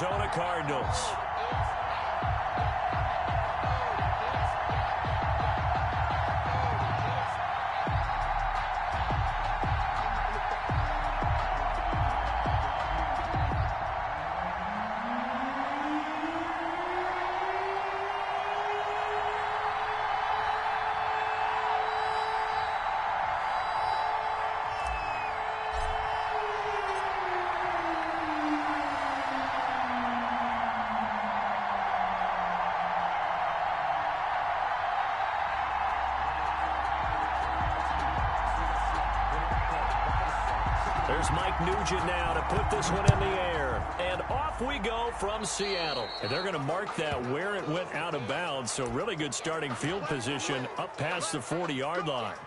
Arizona Cardinals. There's Mike Nugent now to put this one in the air. And off we go from Seattle. And they're going to mark that where it went out of bounds. So really good starting field position up past the 40-yard line.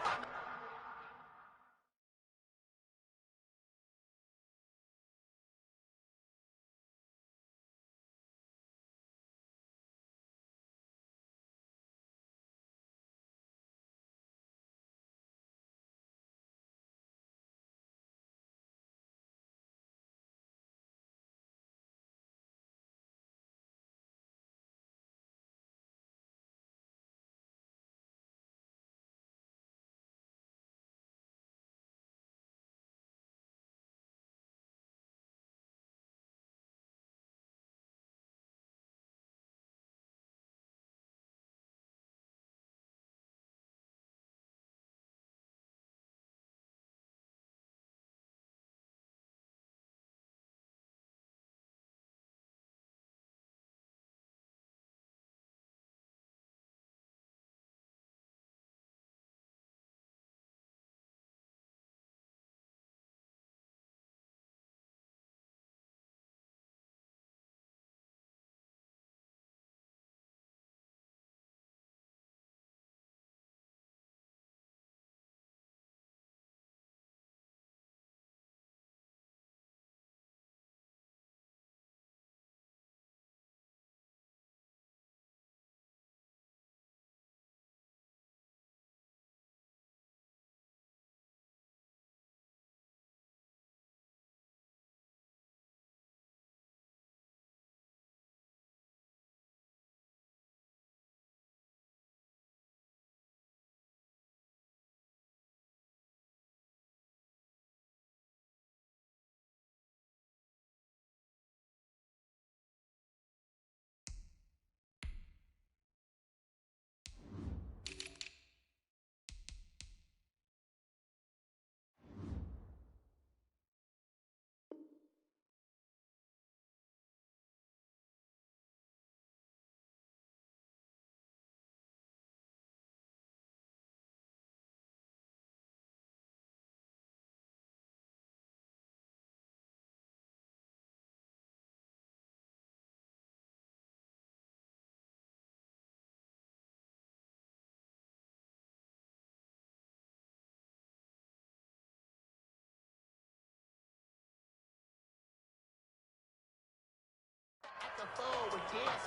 Act a fool with this,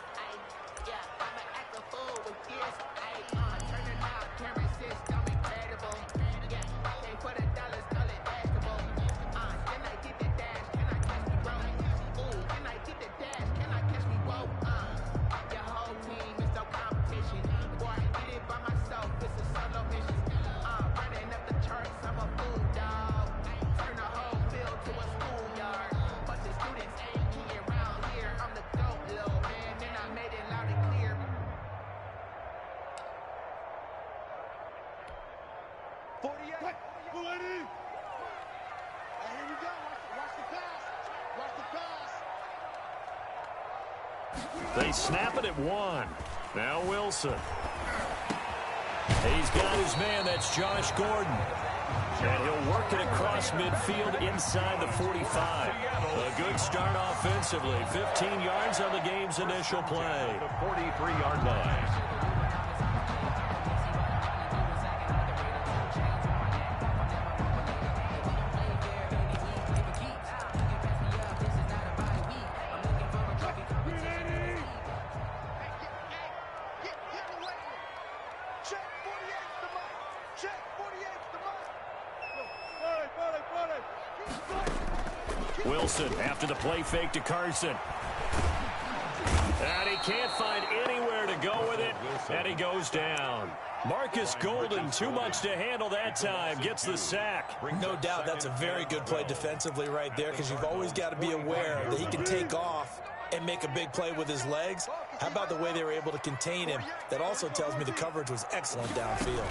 I'ma act a fool with this, turn the knob, camera system incredible, they put $1, call it vegetable, can I get the dash, can I catch me broke, ooh, can I get the dash, can I catch me woke, your whole team is no competition, boy, I did it by myself, it's a solo mission, running up the charts, I'm a fool, dog, turn the whole field to a schoolyard, but the students ain't keying around here, I'm the GOAT, little man, and I made it loud and clear. 48. 40. And here we go. Watch the pass. Watch the pass. They snap it at 1. Now Wilson. He's got his man. That's Josh Gordon. And he'll work it across midfield inside the 45. A good start offensively. 15 yards on the game's initial play. The 43-yard line. Wilson after the play fake to Carson. And he can't find anywhere to go with it, and he goes down. Marcus Golden, too much to handle that time, gets the sack. No doubt that's a very good play defensively right there, because you've always got to be aware that he can take off and make a big play with his legs. How about the way they were able to contain him? That also tells me the coverage was excellent downfield.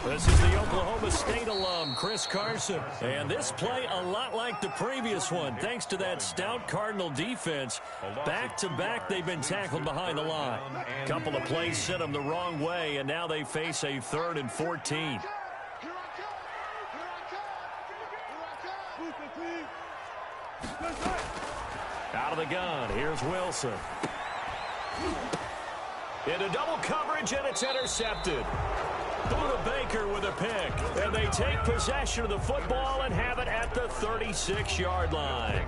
This is the Oklahoma State alum, Chris Carson. And this play a lot like the previous one, thanks to that stout Cardinal defense. Back-to-back, they've been tackled behind the line. Couple of plays sent them the wrong way, and now they face a 3rd and 14. Out of the gun, here's Wilson. Into double coverage, and it's intercepted. Buda Baker with a pick, and they take possession of the football and have it at the 36-yard line.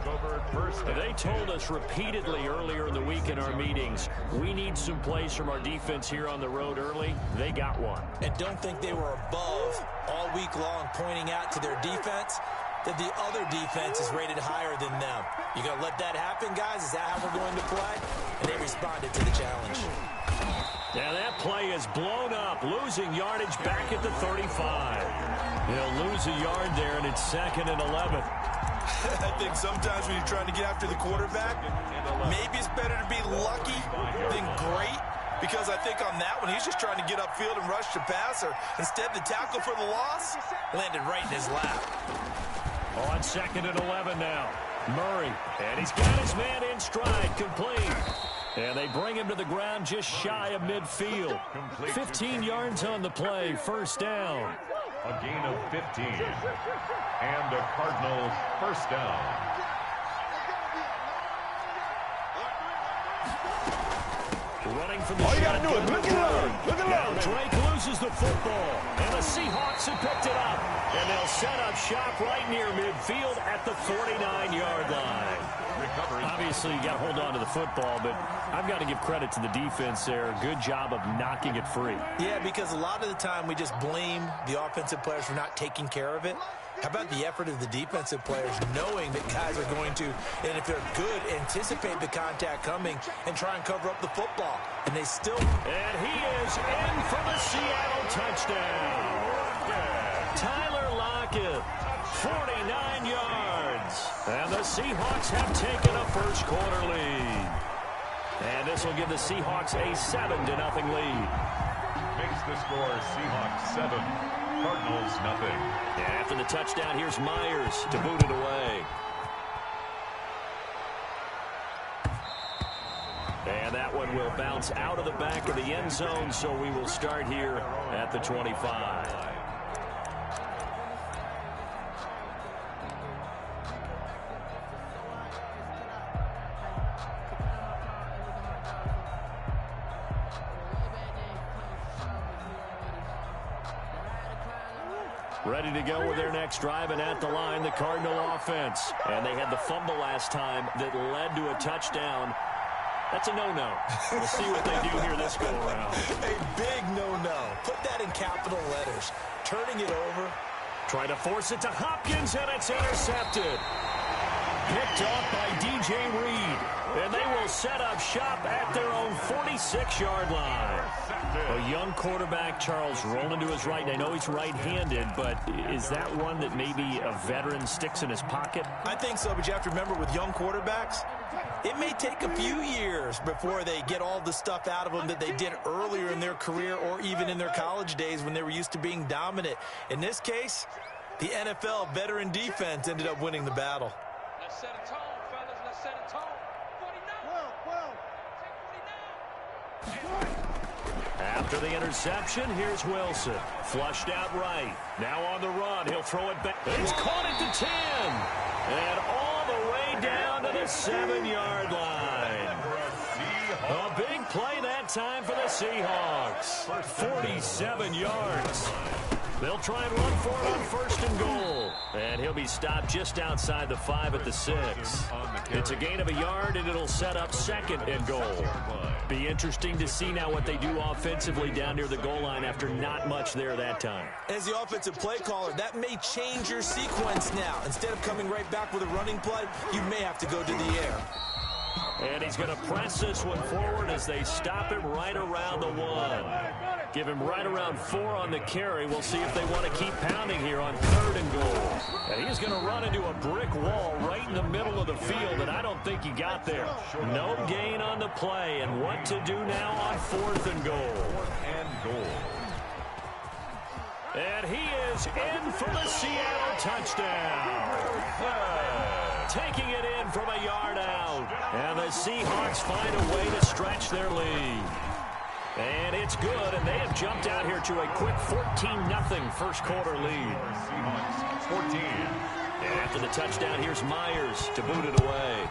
They told us repeatedly earlier in the week in our meetings, we need some plays from our defense here on the road early. They got one. And don't think they were above all week long pointing out to their defense that the other defense is rated higher than them. You going to let that happen, guys? Is that how we're going to play? And they responded to the challenge. Yeah, that play is blown up, losing yardage back at the 35. He'll lose a yard there, and it's 2nd and 11. I think sometimes when you're trying to get after the quarterback, maybe it's better to be lucky than great, because I think on that one, he's just trying to get upfield and rush the passer. Instead, the tackle for the loss landed right in his lap. On 2nd and 11 now. Murray, and he's got his man in stride, complete. And they bring him to the ground just shy of midfield. 15 yards on the play, 1st down. A gain of 15. And the Cardinals 1st down. Running from the All you got to do is look it up. Look it now up. Drake loses the football. And the Seahawks have picked it up. And they'll set up shop right near midfield at the 49-yard line. Obviously, you got to hold on to the football, but I've got to give credit to the defense there. Good job of knocking it free. Yeah, because a lot of the time we just blame the offensive players for not taking care of it. How about the effort of the defensive players knowing that guys are going to, and if they're good, anticipate the contact coming and try and cover up the football. And they still... And he is in for the Seattle touchdown. Tyler Lockett, 49 yards. And the Seahawks have taken a 1st quarter lead. And this will give the Seahawks a 7-0 lead. Makes the score Seahawks 7, Cardinals 0. And after the touchdown, here's Myers to boot it away. And that one will bounce out of the back of the end zone, so we will start here at the 25. Ready to go with their next drive, and at the line, the Cardinal offense. And they had the fumble last time that led to a touchdown. That's a no-no. We'll see what they do here this go-around. A big no-no. Put that in capital letters. Turning it over. Try to force it to Hopkins, and it's intercepted. Picked off by DJ Reed. And they will set up shop at their own 46-yard line. A young quarterback, Charles, rolling to his right. And I know he's right-handed, but is that one that maybe a veteran sticks in his pocket? I think so, but you have to remember with young quarterbacks, it may take a few years before they get all the stuff out of them that they did earlier in their career or even in their college days when they were used to being dominant. In this case, the NFL veteran defense ended up winning the battle. Let's set a tone, fellas. Let's set a tone. 49. After the interception, here's Wilson. Flushed out right. Now on the run. He'll throw it back. It's caught at the 10. And all the way down to the 7-yard line. A big play that time for the Seahawks. 47 yards. They'll try and run for it on 1st and goal. And he'll be stopped just outside the 5 at the 6. It's a gain of a yard, and it'll set up 2nd and goal. Be interesting to see now what they do offensively down near the goal line after not much there that time. As the offensive play caller, that may change your sequence now. Instead of coming right back with a running play, you may have to go to the air. And he's going to press this one forward as they stop him right around the 1. Give him right around 4 on the carry. We'll see if they want to keep pounding here on 3rd and goal. And he's going to run into a brick wall right in the middle of the field, and I don't think he got there. No gain on the play, and what to do now on 4th and goal. 4th and goal. And he is in for the Seattle touchdown. Taking it in from a yard out. And the Seahawks find a way to stretch their lead. And it's good, and they have jumped out here to a quick 14-0 first quarter lead. Seahawks 14. And after the touchdown, here's Myers to boot it away.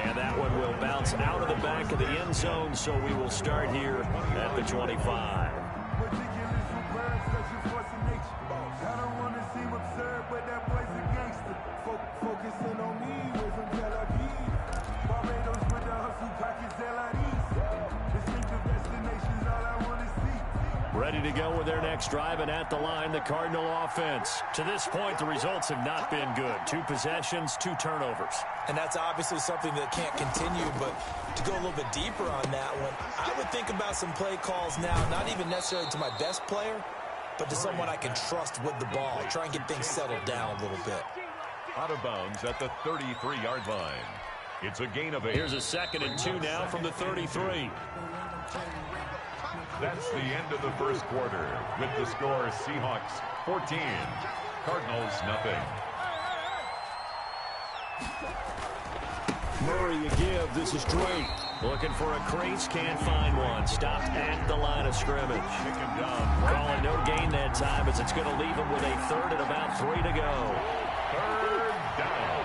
And that one will bounce out of the back of the end zone, so we will start here at the 25. Ready to go with their next drive, and at the line, the Cardinal offense. To this point, the results have not been good. 2 possessions, 2 turnovers. And that's obviously something that can't continue, but to go a little bit deeper on that one, I would think about some play calls now, not even necessarily to my best player, but to someone I can trust with the ball. Try and get things settled down a little bit. Out of bounds at the 33-yard line. It's a gain of 8. Here's a 2nd and 2 now from the 33. That's the end of the first quarter with the score Seahawks 14, Cardinals nothing. Murray a give. This is Drake. Looking for a crease, can't find one. Stopped at the line of scrimmage. Calling no gain that time as it's going to leave him with a 3rd and about 3 to go. 3rd down.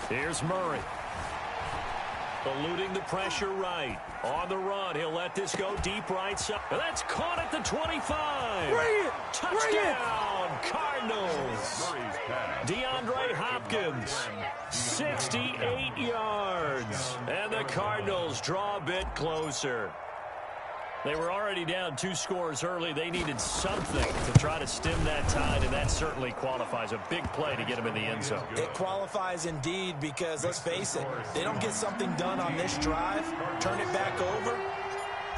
Here's Murray. Eluding the pressure right. On the run, he'll let this go deep right side. That's caught at the 25. Bring it! Touchdown, Cardinals. DeAndre Hopkins, 68 yards. And the Cardinals draw a bit closer. They were already down 2 scores early. They needed something to try to stem that tide, and that certainly qualifies. A big play to get them in the end zone. It qualifies indeed because, let's face it, they don't get something done on this drive, turn it back over,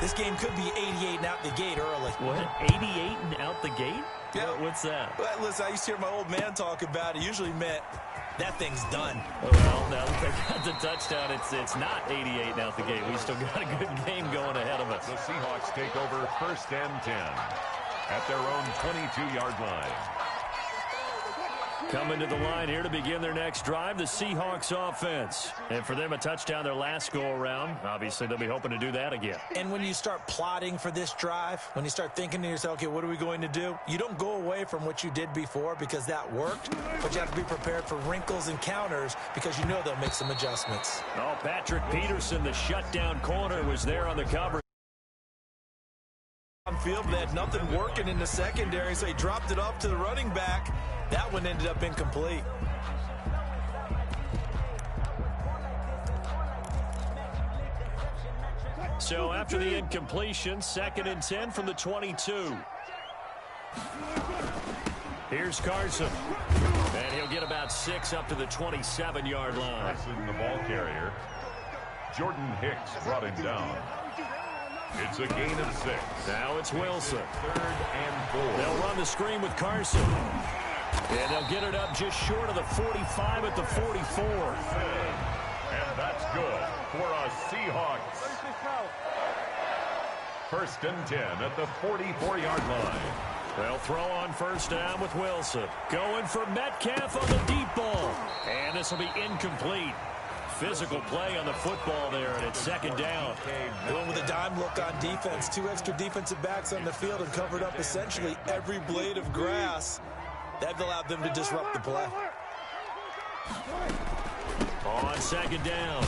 this game could be 88 and out the gate early. What? 88 and out the gate? Yeah. What's that? Well, listen, I used to hear my old man talk about it. Usually meant that thing's done. Well, now that they got the touchdown, it's not 88 and out the gate. We still got a good game going ahead of us. The Seahawks take over 1st and 10 at their own 22-yard line. Coming to the line here to begin their next drive, the Seahawks offense. And for them, a touchdown their last go-around. Obviously, they'll be hoping to do that again. And when you start plotting for this drive, when you start thinking to yourself, okay, what are we going to do? You don't go away from what you did before because that worked, but you have to be prepared for wrinkles and counters because you know they'll make some adjustments. Oh, Patrick Peterson, the shutdown corner, was there on the cover. On field, they had nothing working in the secondary, so he dropped it off to the running back. That one ended up incomplete. So after the incompletion, 2nd and 10 from the 22. Here's Carson. And he'll get about 6 up to the 27-yard line. Pressing the ball carrier. Jordan Hicks brought him down. It's a gain of 6. Now it's Wilson. 3rd and 4. They'll run the screen with Carson. And they'll get it up just short of the 45 at the 44. And that's good for a Seahawks. 1st and 10 at the 44-yard line. They'll throw on 1st down with Wilson. Going for Metcalf on the deep ball. And this will be incomplete. Physical play on the football there, and it's 2nd down. Going with a dime look on defense. 2 extra defensive backs on the field and covered up essentially every blade of grass. That allowed them to disrupt the play. On 2nd down.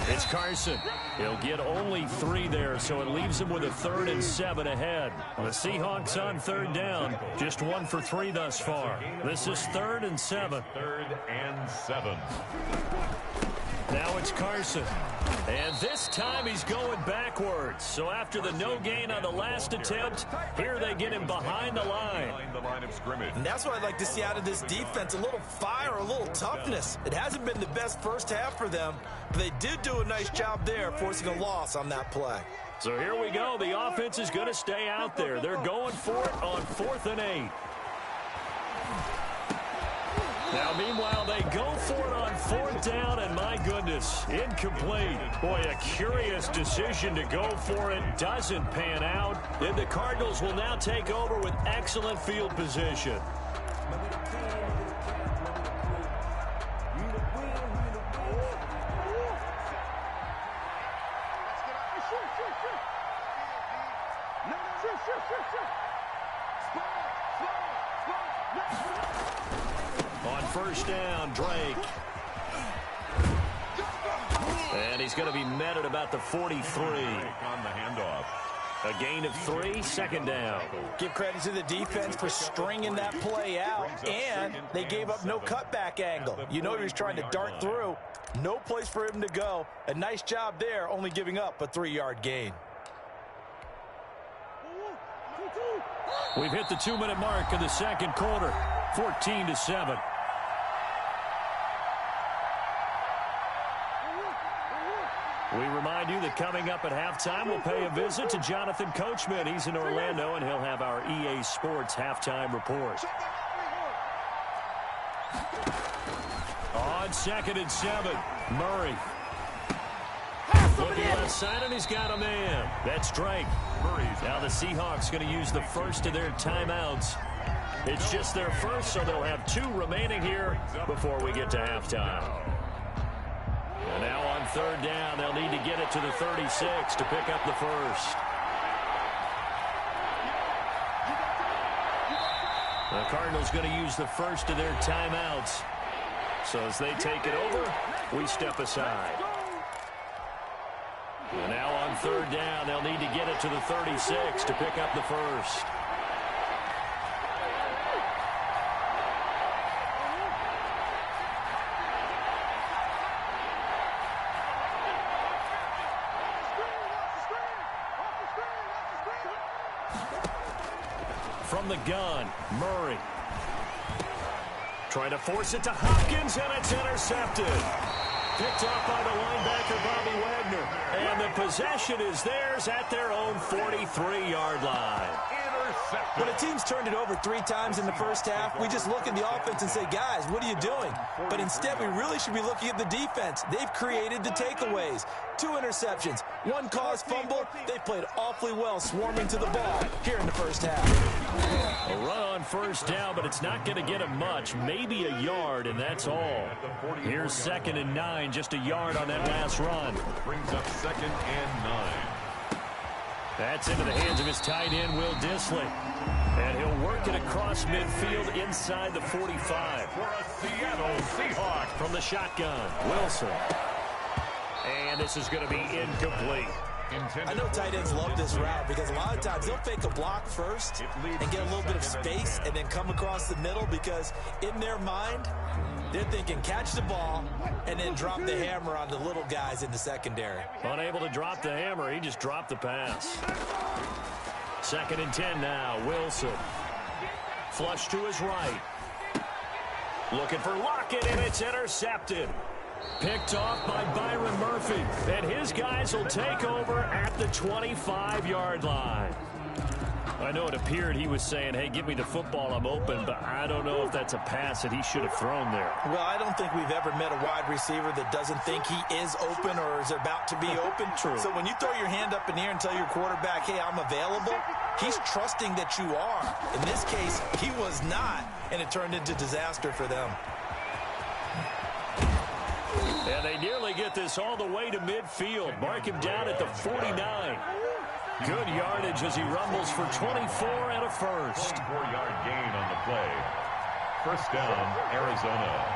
It's Carson. He'll get only 3 there, so it leaves him with a 3rd and 7 ahead. The Seahawks on 3rd down, just 1 for 3 thus far. This is 3rd and 7. 3rd and 7. Now it's Carson. And this time he's going backwards. So after the no gain on the last attempt, here they get him behind the line. Behind the line of scrimmage. And that's what I'd like to see out of this defense, a little fire, a little toughness. It hasn't been the best first half for them, but they did do a nice job there, forcing a loss on that play. So here we go. The offense is going to stay out there. They're going for it on 4th and 8. Now, meanwhile, they go for it on 4th down, and my goodness, incomplete. Boy, a curious decision to go for it. Doesn't pan out. And the Cardinals will now take over with excellent field position. On 1st down, Drake. And he's going to be met at about the 43. On the handoff. A gain of 3, 2nd down. Give credit to the defense for stringing that play out, and they gave up no cutback angle. You know he was trying to dart through. No place for him to go. A nice job there, only giving up a 3-yard gain. We've hit the 2-minute mark in the 2nd quarter, 14-7. We remind you that coming up at halftime, we'll pay a visit to Jonathan Coachman. He's in Orlando, and he'll have our EA Sports halftime report. On 2nd and 7, Murray. Looking left side, and he's got a man. That's Drake. Now the Seahawks going to use the first of their timeouts. It's just their first, so they'll have 2 remaining here before we get to halftime. And now on 3rd down, they'll need to get it to the 36 to pick up the first. The Cardinals going to use the first of their timeouts. So as they take it over, we step aside. And now on 3rd down, they'll need to get it to the 36 to pick up the first. From the gun, Murray. Trying to force it to Hopkins, and it's intercepted. Picked off by the linebacker, Bobby Wagner. And the possession is theirs at their own 43-yard line. When a team's turned it over 3 times in the first half, we just look at the offense and say, guys, what are you doing? But instead, we really should be looking at the defense. They've created the takeaways. 2 interceptions, 1 caused fumble. They played awfully well swarming to the ball here in the first half. A run on 1st down, but it's not going to get him much. Maybe a yard, and that's all. Here's 2nd and 9, just a yard on that last run. Brings up 2nd and 9. That's into the hands of his tight end, Will Dissly. And he'll work it across midfield inside the 45. For a Seattle Seahawks. From the shotgun, Wilson. And this is going to be incomplete. I know tight ends love this route because a lot of times they'll fake a block first and get a little bit of space and then come across the middle because in their mind, they're thinking catch the ball and then drop the hammer on the little guys in the secondary. Unable to drop the hammer, he just dropped the pass. 2nd and 10 now, Wilson. Flush to his right. Looking for Lockett, and it's intercepted. Picked off by Byron Murphy. And his guys will take over at the 25-yard line. I know it appeared he was saying, hey, give me the football, I'm open, but I don't know if that's a pass that he should have thrown there. Well, I don't think we've ever met a wide receiver that doesn't think he is open or is about to be open. True. So when you throw your hand up in the air and tell your quarterback, hey, I'm available, he's trusting that you are. In this case, he was not, and it turned into disaster for them. And they nearly get this all the way to midfield. Mark him down at the 49. Good yardage as he rumbles for 24 and a first. 24-yard gain on the play. 1st down, Arizona.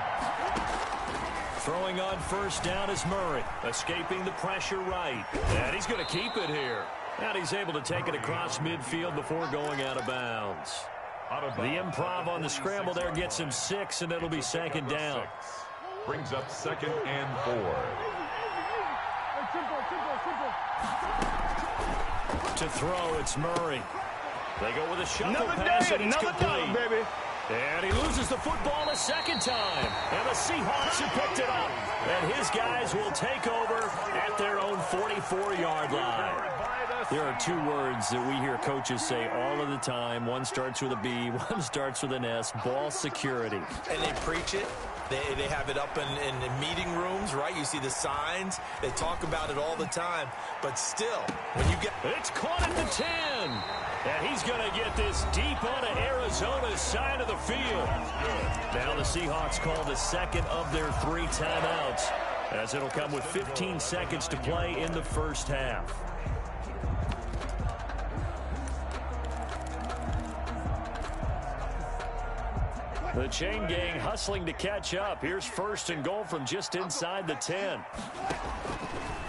Throwing on first down is Murray. Escaping the pressure right. And he's going to keep it here. And he's able to take it across midfield before going out of bounds. The improv on the scramble there gets him 6, and it'll be second down. Brings up 2nd and 4. To throw, it's Murray. They go with a shuffle pass, and it's complete. Baby. And he loses the football a second time. And the Seahawks have picked it up. And his guys will take over at their own 44-yard line. There are 2 words that we hear coaches say all of the time. One starts with a B, one starts with an S, ball security. And they preach it. They have it up in meeting rooms, right? You see the signs. They talk about it all the time. But still, when you get... It's caught at the 10. And he's going to get this deep onto Arizona's side of the field. Now the Seahawks call the second of their 3 timeouts, as it'll come with 15 seconds to play in the first half. The chain gang hustling to catch up. Here's 1st and goal from just inside the 10.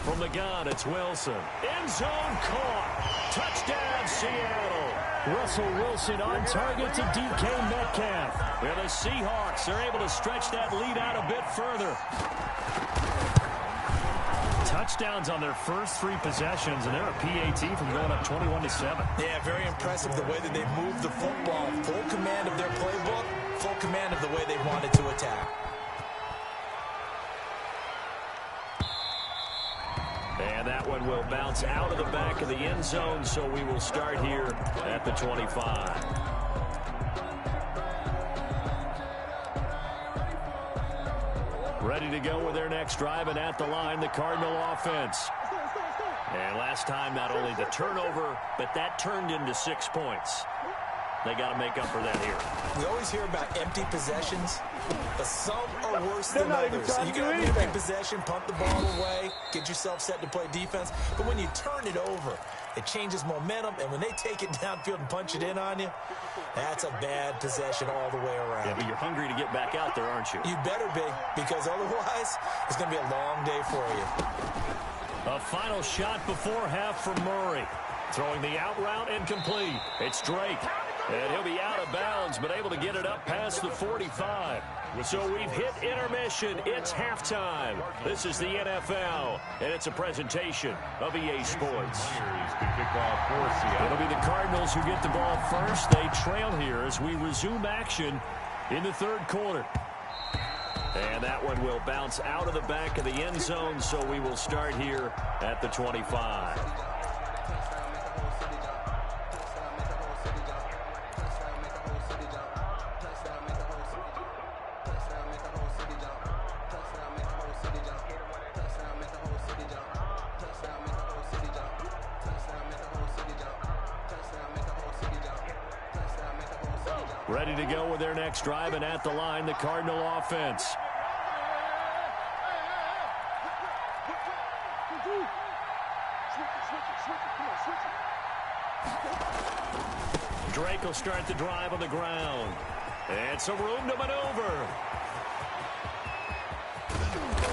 From the gun, it's Wilson. End zone caught. Touchdown, Seattle. Russell Wilson on target to DK Metcalf. And the Seahawks are able to stretch that lead out a bit further. Touchdowns on their first 3 possessions, and they're a PAT from going up 21-7. Yeah, very impressive the way that they moved the football. Full command of their playbook, full command of the way they wanted to attack. And that one will bounce out of the back of the end zone, so we will start here at the 25. Ready to go with their next drive, and at the line, the Cardinal offense. And last time, not only the turnover, but that turned into 6 points. They got to make up for that here. We always hear about empty possessions, but some are worse than others. You can have an empty possession, pump the ball away, get yourself set to play defense. But when you turn it over, it changes momentum, and when they take it downfield and punch it in on you, that's a bad possession all the way around. Yeah, but you're hungry to get back out there, aren't you? You better be, because otherwise, it's going to be a long day for you. A final shot before half from Murray. Throwing the out route incomplete. It's Drake. And he'll be out of bounds, but able to get it up past the 45. So we've hit intermission. It's halftime. This is the NFL, and it's a presentation of EA Sports. It'll be the Cardinals who get the ball first. They trail here as we resume action in the 3rd quarter. And that one will bounce out of the back of the end zone, so we will start here at the 25. Ready to go with their next drive, and at the line, the Cardinal offense. Drake will start the drive on the ground. And some room to maneuver.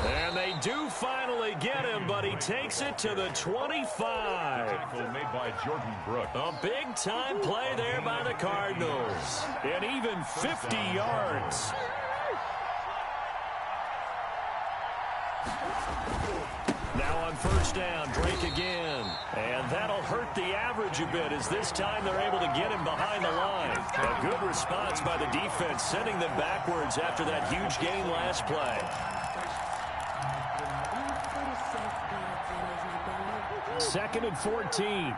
And they do finally get him, but he takes it to the 25. Made by Jordan Brooks. A big-time play there by the Cardinals. And even 50 yards. Now on first down, Drake again. And that'll hurt the average a bit, as this time they're able to get him behind the line. A good response by the defense, sending them backwards after that huge gain last play. Second and 14.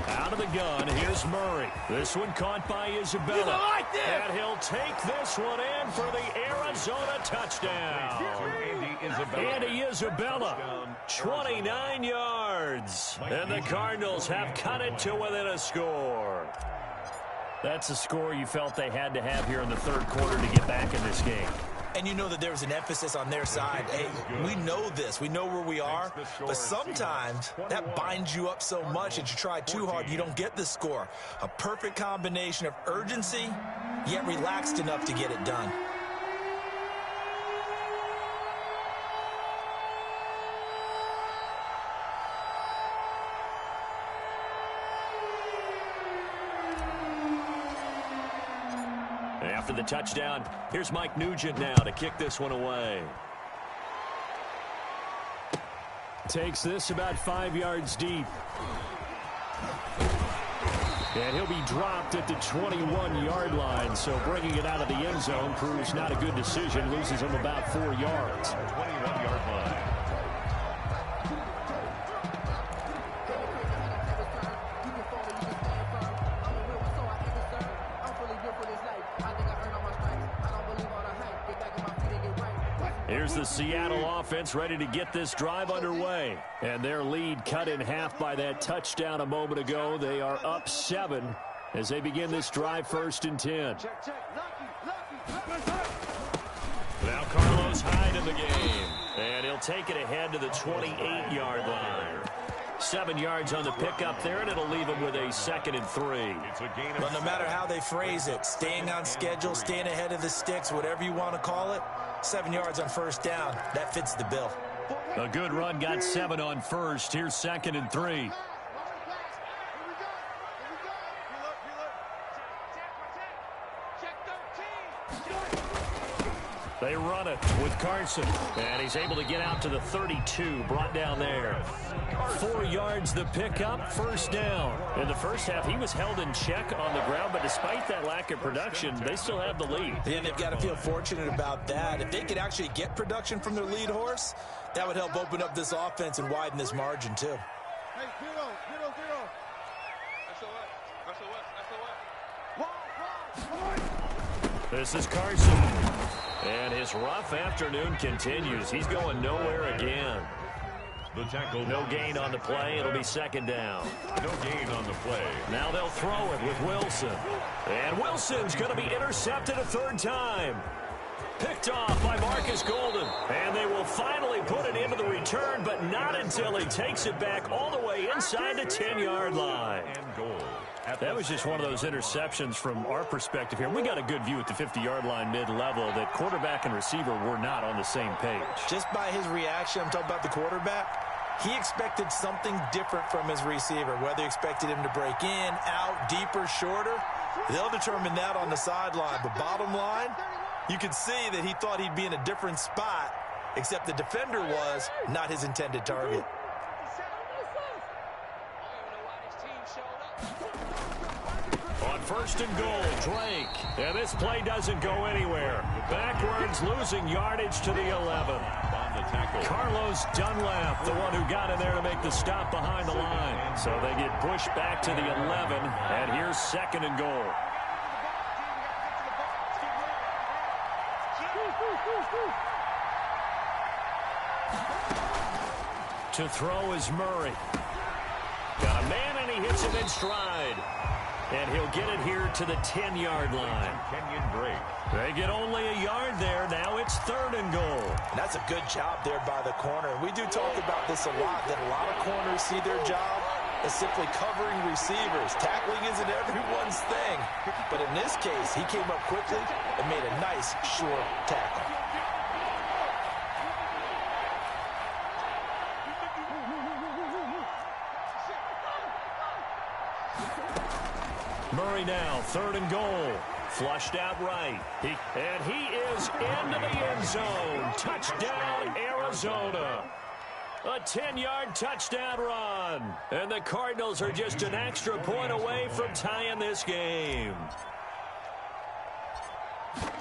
Out of the gun, here's Murray. This one caught by Isabella. And he'll take this one in for the Arizona touchdown. Andy Isabella, 29 yards. And the Cardinals have cut it to within a score. That's a score you felt they had to have here in the 3rd quarter to get back in this game. And you know that there's an emphasis on their side. Hey, we know this. We know where we are. But sometimes that binds you up so much that you try too hard, you don't get the score. A perfect combination of urgency, yet relaxed enough to get it done. After the touchdown, here's Mike Nugent now to kick this one away. Takes this about 5 yards deep. And he'll be dropped at the 21-yard line, so bringing it out of the end zone proves not a good decision. Loses him about 4 yards. 21-yard line. Here's the Seattle offense ready to get this drive underway. And their lead cut in half by that touchdown a moment ago. They are up 7 as they begin this drive 1st and 10. Now Carlos Hyde in the game. And he'll take it ahead to the 28-yard line. 7 yards on the pickup there, and it'll leave him with a 2nd and 3. Well, no matter how they phrase it, staying on schedule, staying ahead of the sticks, whatever you want to call it, 7 yards on 1st down. That fits the bill. A good run got 7 on 1st. Here's 2nd and 3. They run it with Carson, and he's able to get out to the 32, brought down there. 4 yards the pickup, 1st down. In the first half, he was held in check on the ground, but despite that lack of production, they still have the lead. Yeah, they've got to feel fortunate about that. If they could actually get production from their lead horse, that would help open up this offense and widen this margin, too. Hey, 0-0-0. This is Carson. And his rough afternoon continues. He's going nowhere again. The tackle. No gain on the play. It'll be 2nd down. No gain on the play. Now they'll throw it with Wilson. And Wilson's going to be intercepted a 3rd time. Picked off by Marcus Golden. And they will finally put it into the return, but not until he takes it back all the way inside the 10-yard line. And goal. That was just one of those interceptions from our perspective here. We got a good view at the 50-yard line mid-level that quarterback and receiver were not on the same page. Just by his reaction, I'm talking about the quarterback, he expected something different from his receiver, whether he expected him to break in, out, deeper, shorter. They'll determine that on the sideline. But bottom line, you could see that he thought he'd be in a different spot, except the defender was not his intended target. On 1st and goal, Drake. And this play doesn't go anywhere. Backwards, losing yardage to the 11. On the tackle. Carlos Dunlap, the one who got in there to make the stop behind the line. So they get pushed back to the 11, and here's 2nd and goal. To throw is Murray. Got a man, and he hits him in stride. And he'll get it here to the 10-yard line. Kenyon break. They get only a yard there. Now it's 3rd and goal. And that's a good job there by the corner. We do talk about this a lot, that a lot of corners see their job as simply covering receivers. Tackling isn't everyone's thing. But in this case, he came up quickly and made a nice, short tackle. Murray now, 3rd and goal. Flushed out right. And he is into the end zone. Touchdown, Arizona. A 10-yard touchdown run. And the Cardinals are just an extra point away from tying this game.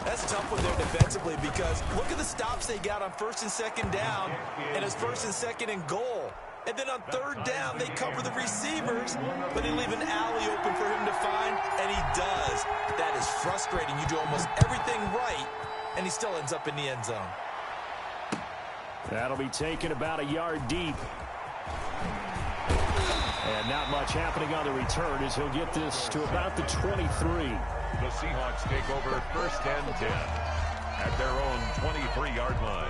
That's a tough one there defensively because look at the stops they got on 1st and 2nd down, and it's 1st and 2nd and goal. And then on 3rd down, they cover the receivers, but they leave an alley open for him to find, and he does. That is frustrating. You do almost everything right, and he still ends up in the end zone. That'll be taken about a yard deep. And not much happening on the return as he'll get this to about the 23. The Seahawks take over 1st and 10. at their own 23-yard line.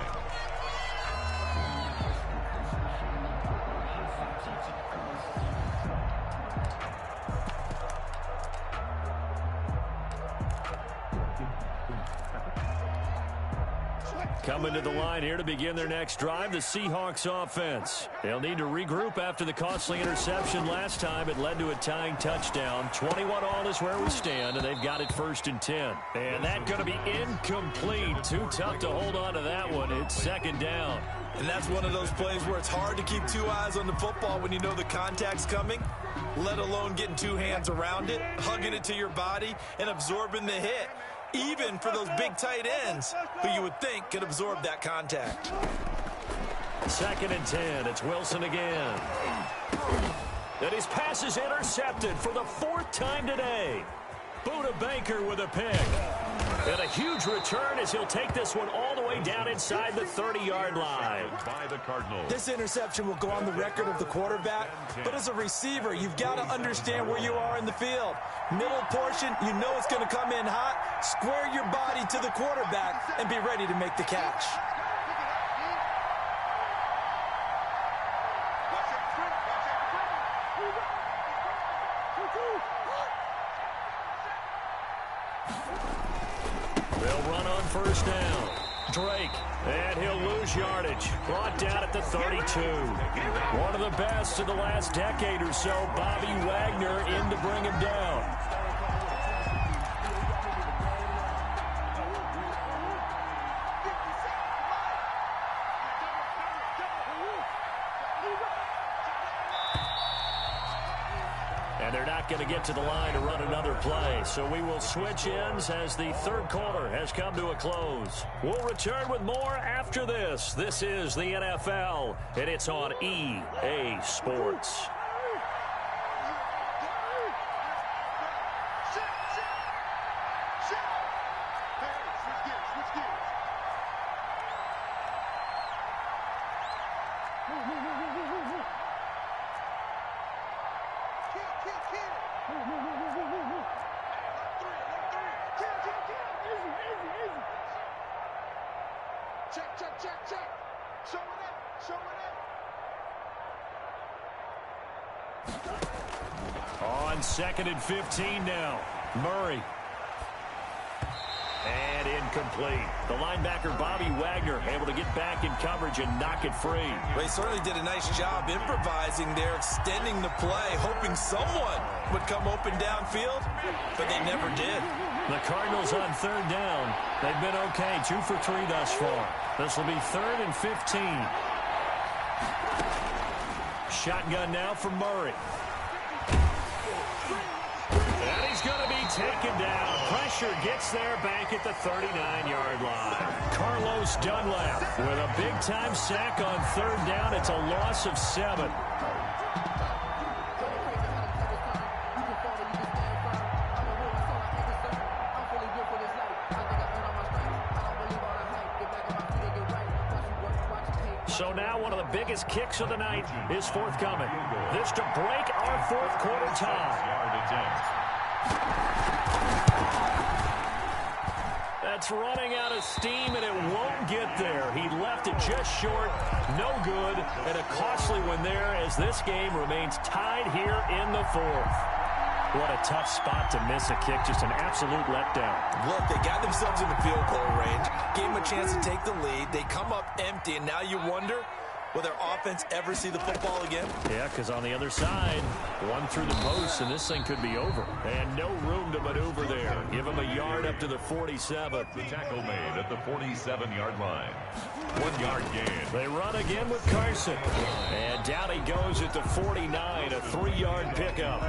Coming to the line here to begin their next drive, the Seahawks offense. They'll need to regroup after the costly interception last time. It led to a tying touchdown. 21-all is where we stand, and they've got it 1st and 10. And that's going to be incomplete. Too tough to hold on to that one. It's 2nd down. And that's one of those plays where it's hard to keep two eyes on the football when you know the contact's coming, let alone getting two hands around it, hugging it to your body, and absorbing the hit. Even for those big tight ends who you would think could absorb that contact. 2nd and 10. It's Wilson again. And his pass is intercepted for the 4th time today. Buda Baker with a pick. And a huge return as he'll take this one all the way down inside the 30-yard line. By the Cardinals. This interception will go on the record of the quarterback, but as a receiver, you've got to understand where you are in the field. Middle portion, you know it's going to come in hot. Square your body to the quarterback and be ready to make the catch. They'll run on 1st down. Drake, and he'll lose yardage. Brought down at the 32. One of the best in the last decade or so, Bobby Wagner in to bring him down. And they're not going to get to the line to run another play. So we will switch ends as the 3rd quarter has come to a close. We'll return with more after this. This is the NFL, and it's on EA Sports. Check. Show it. On 2nd and 15 now. Murray. And incomplete. The linebacker, Bobby Wagner, able to get back in coverage and knock it free. They certainly did a nice job improvising there, extending the play, hoping someone would come open downfield, but they never did. The Cardinals on 3rd down. They've been okay, 2 for 3 thus far. This will be 3rd and 15. Shotgun now for Murray. And he's going to be taken down. Pressure gets there back at the 39-yard line. Carlos Dunlap with a big-time sack on 3rd down. It's a loss of 7. So now one of the biggest kicks of the night is forthcoming. This to break our 4th quarter tie. That's running out of steam, and it won't get there. He left it just short. No good, and a costly one there as this game remains tied here in the 4th. What a tough spot to miss a kick. Just an absolute letdown. Look, they got themselves in the field goal range, gave them a chance to take the lead. They come up empty, and now you wonder, will their offense ever see the football again? Yeah, because on the other side, one through the post, and this thing could be over. And no room to maneuver there. Give them a yard up to the 47. The tackle made at the 47-yard line. 1 yard gain. They run again with Carson. And down he goes at the 49, a 3-yard pickup.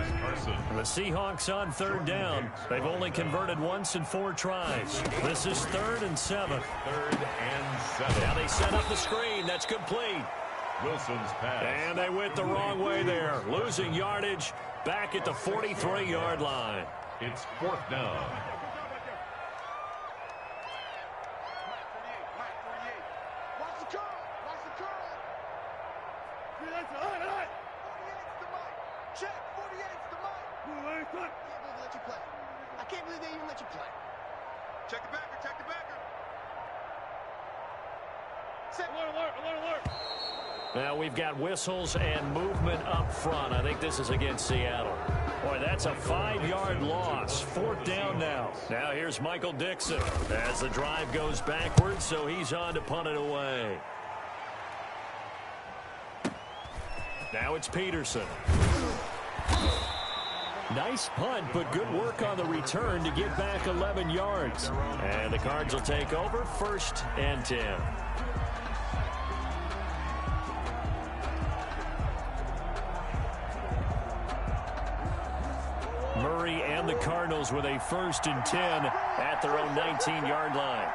The Seahawks on 3rd down. They've only converted once in 4 tries. This is 3rd and 7. 3rd and 7. Now they set up the screen. That's complete. Wilson's pass. And they went the wrong way there. Losing yardage back at the 43-yard line. It's 4th down. I can't believe they even let you play. Check the backer. Now we've got whistles and movement up front. I think this is against Seattle. Boy, that's a 5-yard loss. 4th down now. Now here's Michael Dixon as the drive goes backwards, so he's on to punt it away. Now it's Peterson. Nice punt, but good work on the return to get back 11 yards. And the Cards will take over 1st and 10. Murray and the Cardinals with a 1st and 10 at their own 19-yard line.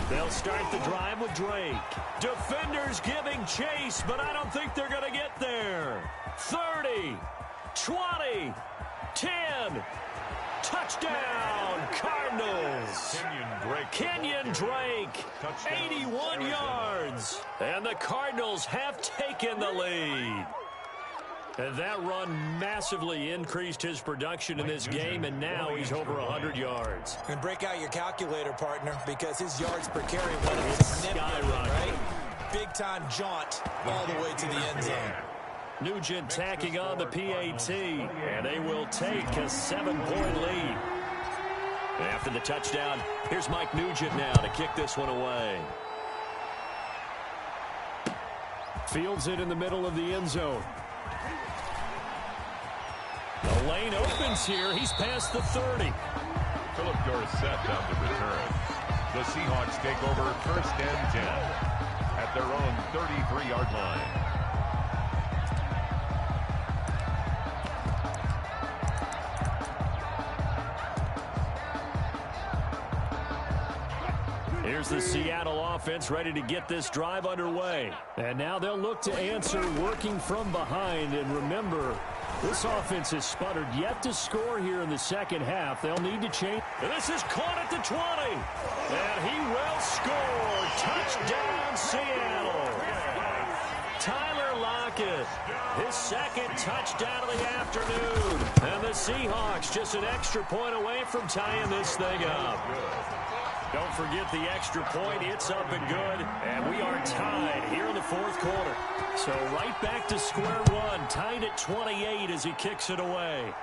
They'll start the drive with Drake. Defenders giving chase, but I don't think they're going to get there. 30, 20, 10. Touchdown, Cardinals. Kenyon Drake, 81 yards. And the Cardinals have taken the lead. And that run massively increased his production in this game, and now he's over 100 yards. And break out your calculator, partner, because his yards per carry went up significantly, right? Big-time jaunt all the way to the end zone. Nugent tacking on the PAT, and they will take a 7-point lead. After the touchdown, here's Mike Nugent now to kick this one away. Fields it in the middle of the end zone. The lane opens here. He's past the 30. Philip Dorsett on the return. The Seahawks take over 1st and 10 at their own 33-yard line. Here's the Seattle offense ready to get this drive underway. And now they'll look to answer working from behind. And remember, this offense has sputtered yet to score here in the second half. They'll need to change. And this is caught at the 20. And he will score. Touchdown, Seattle. Tyler Lockett, his 2nd touchdown of the afternoon. And the Seahawks just an extra point away from tying this thing up. Don't forget the extra point. It's up and good. And we are tied here in the 4th quarter. So right back to square one. Tied at 28 as he kicks it away.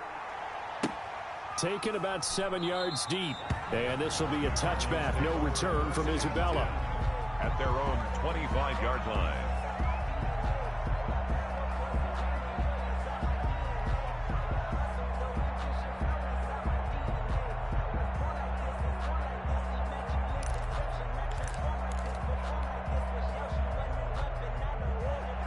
Taken about 7 yards deep. And this will be a touchback. No return from Isabella. At their own 25-yard line.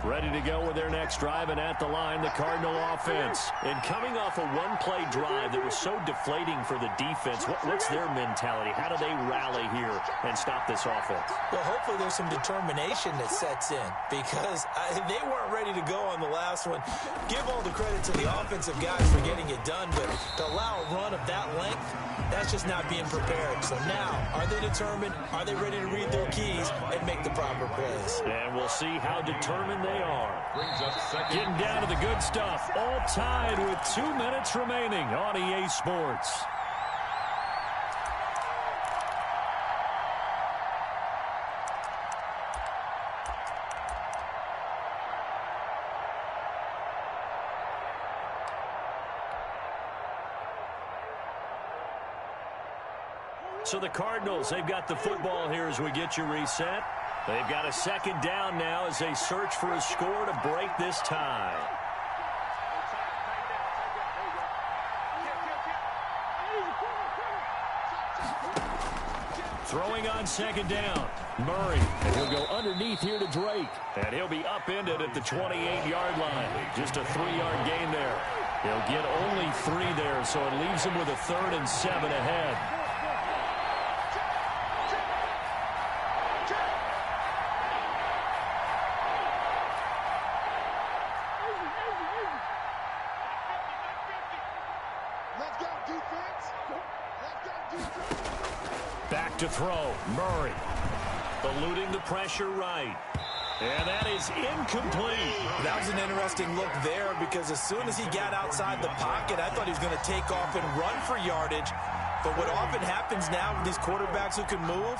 Ready to go with their next drive, and at the line, the Cardinal offense. And coming off a one-play drive that was so deflating for the defense, what's their mentality? How do they rally here and stop this offense? Well, hopefully there's some determination that sets in, because they weren't ready to go on the last one. Give all the credit to the offensive guys for getting it done, but to allow a run of that length, that's just not being prepared. So now, are they determined? Are they ready to read their keys and make the proper plays? And we'll see how determined they are. Getting down to the good stuff. All tied with 2 minutes remaining on EA Sports. So the Cardinals, they've got the football here as we get you reset. They've got a 2nd down now as they search for a score to break this tie. Throwing on 2nd down. Murray, and he'll go underneath here to Drake. And he'll be upended at the 28-yard line. Just a 3-yard gain there. He'll get only 3 there, so it leaves him with a 3rd and 7 ahead. Back to throw. Murray eluding the pressure right. And that is incomplete. That was an interesting look there because as soon as he got outside the pocket, I thought he was going to take off and run for yardage. But what often happens now with these quarterbacks who can move,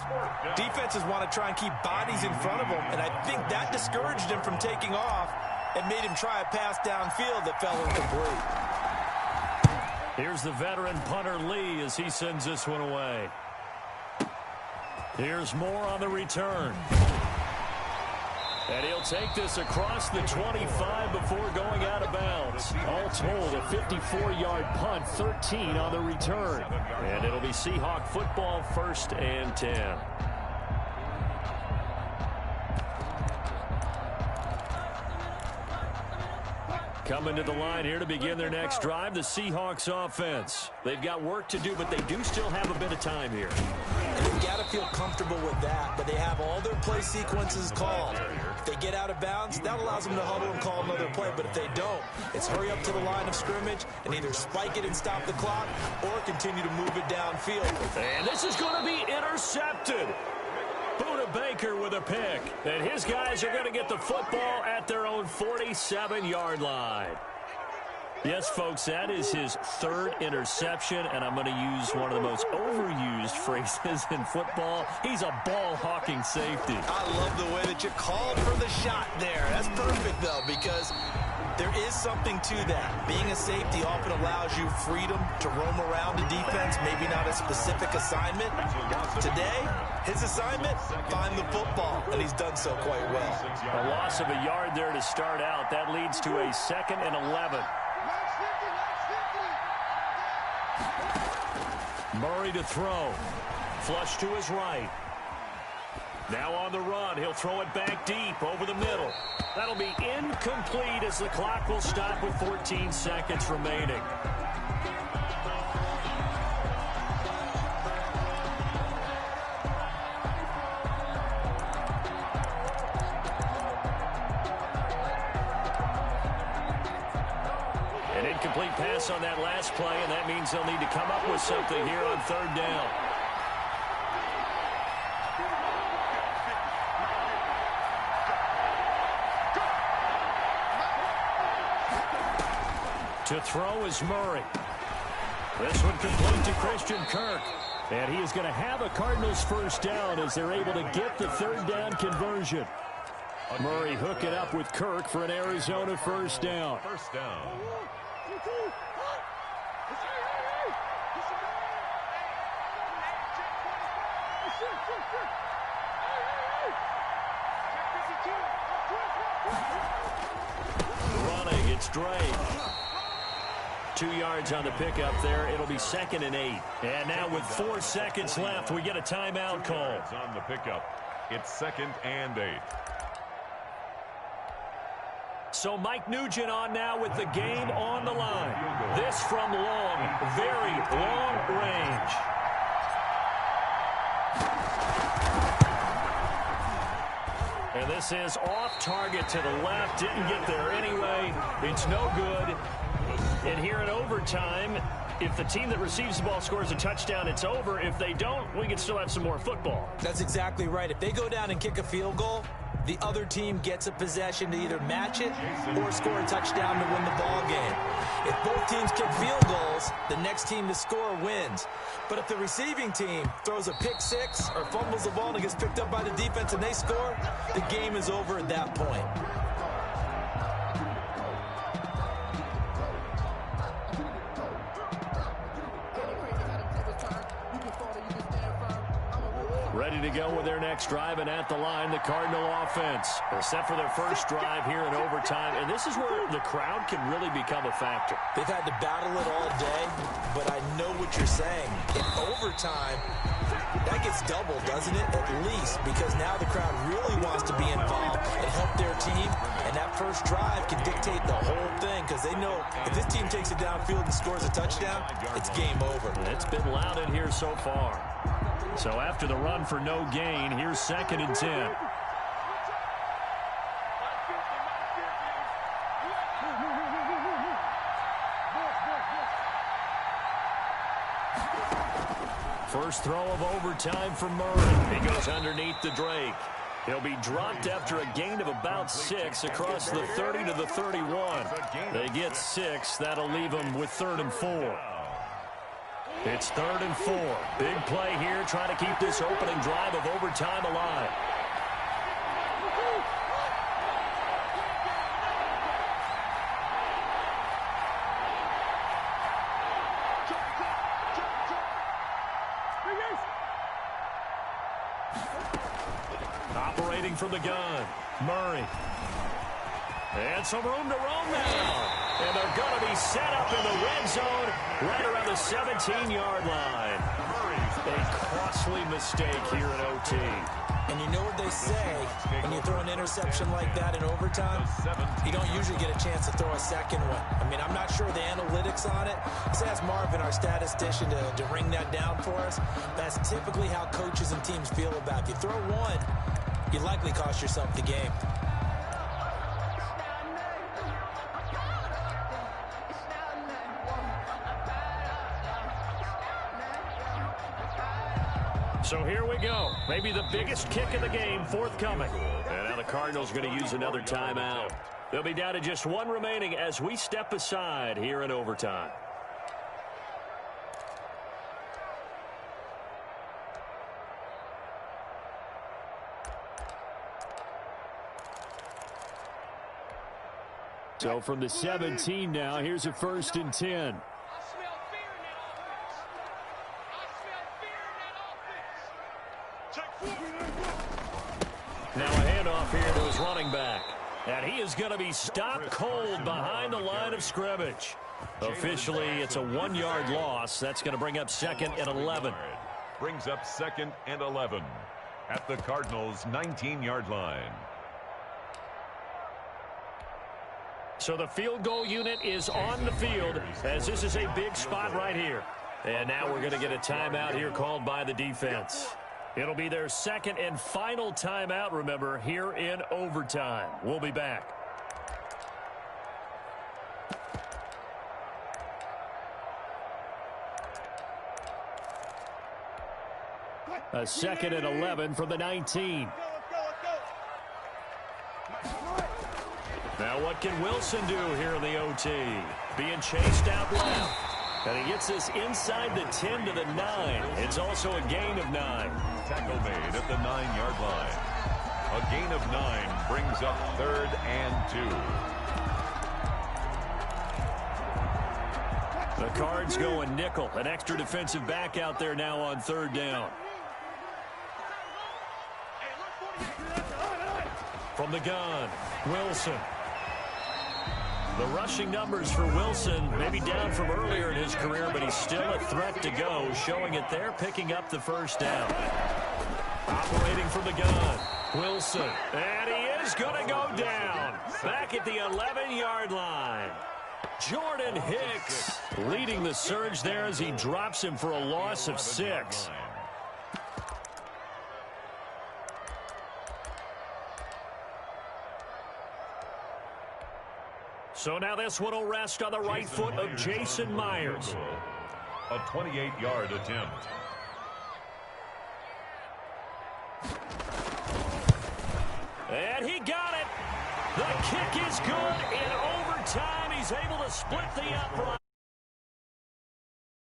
defenses want to try and keep bodies in front of them, and I think that discouraged him from taking off and made him try a pass downfield that fell incomplete. Here's the veteran punter Lee as he sends this one away. Here's Moore on the return. And he'll take this across the 25 before going out of bounds. All told, a 54-yard punt, 13 on the return. And it'll be Seahawk football, 1st and 10. Coming to the line here to begin their next drive, the Seahawks offense. They've got work to do, but they do still have a bit of time here. And they've got to feel comfortable with that, but they have all their play sequences called. If they get out of bounds, that allows them to huddle and call another play, but if they don't, it's hurry up to the line of scrimmage and either spike it and stop the clock or continue to move it downfield. And this is going to be intercepted. Buda Baker with a pick. And his guys are going to get the football at their own 47-yard line. Yes, folks, that is his 3rd interception, and I'm going to use one of the most overused phrases in football. He's a ball-hawking safety. I love the way that you called for the shot there. That's perfect, though, because there is something to that. Being a safety often allows you freedom to roam around the defense, maybe not a specific assignment. Today, his assignment, find the football, and he's done so quite well. A loss of a yard there to start out. That leads to a 2nd and 11. Murray to throw. Flush to his right. Now on the run. He'll throw it back deep over the middle. That'll be incomplete as the clock will stop with 14 seconds remaining. An incomplete pass on that last play, and that means they'll need to come up with something here on 3rd down. To throw is Murray. This one complete to Christian Kirk. And he is going to have a Cardinals 1st down as they're able to get the 3rd down conversion. Murray hook it up with Kirk for an Arizona 1st down. 1st down. Running, it's Drake. 2 yards on the pickup there. It'll be 2nd and 8. And now with 4 seconds left, we get a timeout call. On the pickup. It's 2nd and 8. So Mike Nugent on now with the game on the line. This from long, very long range. And this is off target to the left. Didn't get there anyway. It's no good. And here in overtime, if the team that receives the ball scores a touchdown, it's over. If they don't, we can still have some more football. That's exactly right. If they go down and kick a field goal, the other team gets a possession to either match it or score a touchdown to win the ball game. If both teams kick field goals, the next team to score wins. But if the receiving team throws a pick six or fumbles the ball and it gets picked up by the defense and they score, the game is over at that point. Ready to go with their next drive, and at the line, the Cardinal offense. They're set for their first drive here in overtime, and this is where the crowd can really become a factor. They've had to battle it all day, but I know what you're saying. In overtime, that gets doubled, doesn't it? At least, because now the crowd really wants to be involved and help their team, and that first drive can dictate the whole thing, because they know if this team takes it downfield and scores a touchdown, it's game over. And it's been loud in here so far. So after the run for no gain, here's 2nd and 10. First throw of overtime for Murray. He goes underneath the Drake. He'll be dropped after a gain of about 6 across the 30 to the 31. They get 6. That'll leave them with 3rd and 4. It's 3rd and 4. Big play here, trying to keep this opening drive of overtime alive. Operating from the gun, Murray. And some room to roam now. And they're going to be set up in the red zone right around the 17-yard line. A costly mistake here in OT. And you know what they say, when you throw an interception like that in overtime, you don't usually get a chance to throw a second one. I mean, I'm not sure the analytics on it. Let's ask Marvin, our statistician, to ring that down for us. That's typically how coaches and teams feel about it. If you throw one, you likely cost yourself the game. So here we go. Maybe the biggest kick of the game forthcoming. And now the Cardinals are going to use another timeout. They'll be down to just one remaining as we step aside here in overtime. So from the 17 now, here's a 1st and 10. Now a handoff here to his running back. And he is going to be stopped cold behind the line of scrimmage. Officially, it's a 1-yard loss. That's going to bring up 2nd and 11. Brings up 2nd and 11 at the Cardinals' 19-yard line. So the field goal unit is on the field as this is a big spot right here. And now we're going to get a timeout here called by the defense. It'll be their 2nd and final timeout, remember, here in overtime. We'll be back. A 2nd and 11 from the 19. Now what can Wilson do here in the OT? Being chased out left. And he gets this inside the 10 to the 9. It's also a gain of 9. Tackle made at the 9-yard line. A gain of 9 brings up 3rd and 2. The Cards going nickel. An extra defensive back out there now on 3rd down. From the gun, Wilson. The rushing numbers for Wilson may be down from earlier in his career, but he's still a threat to go, showing it there, picking up the 1st down. Operating from the gun, Wilson. And he is going to go down. Back at the 11-yard line. Jordan Hicks leading the surge there as he drops him for a loss of 6. So now this one will rest on the right foot of Jason Myers. A 28-yard attempt. And he got it. The kick is good in overtime. He's able to split the upright.